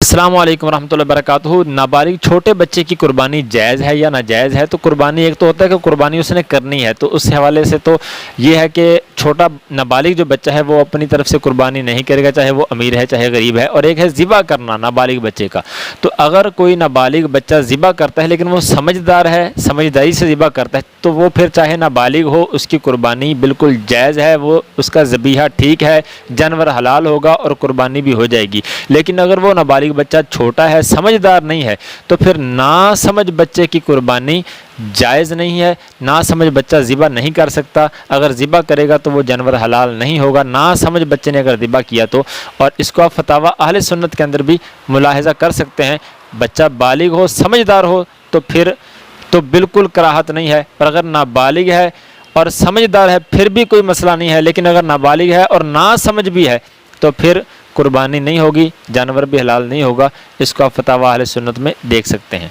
السلام علیکم ورحمۃ اللہ وبرکاتہ۔ نابالغ چھوٹے بچے کی قربانی جائز ہے یا ناجائز ہے؟ تو قربانی ایک تو ہوتا ہے کہ قربانی اس نے کرنی ہے، تو اس حوالے سے تو یہ ہے کہ چھوٹا نابالغ جو بچہ ہے وہ اپنی طرف سے قربانی نہیں کرے گا، چاہے وہ امیر ہے چاہے غریب ہے۔ اور ایک ہے ذبح کرنا نابالغ بچے کا، تو اگر کوئی نابالغ بچہ ذبح کرتا ہے لیکن وہ سمجھدار ہے، سمجھداری سے ذبح کرتا ہے، تو وہ پھر چاہے نابالغ ہو اس کی قربانی بالکل جائز ہے، وہ اس کا ذبیحہ ٹھیک ہے، جانور حلال ہوگا اور قربانی بھی ہو جائے گی۔ لیکن اگر وہ نابالغ بچہ چھوٹا ہے، سمجھدار نہیں ہے، تو پھر ناسمجھ بچے کی قربانی جائز نہیں ہے۔ ناسمجھ بچہ ذبح نہیں کر سکتا، اگر ذبح کرے گا تو وہ جانور حلال نہیں ہوگا۔ ناسمجھ بچے نے اگر ذبح کیا تو، اور اس کو آپ فتاویٰ اہل سنت کے اندر بھی ملاحظہ کر سکتے ہیں، بچہ بالغ ہو سمجھدار ہو تو پھر تو بالکل کراہت نہیں ہے، پر اگر نابالغ ہے اور سمجھدار ہے پھر بھی کوئی مسئلہ نہیں ہے، لیکن اگر نابالغ ہے اور ناسمجھ بھی ہے تو پھر قربانی نہیں ہوگی، جانور بھی حلال نہیں ہوگا۔ اس کو آپ فتاویٰ اہل سنت میں دیکھ سکتے ہیں۔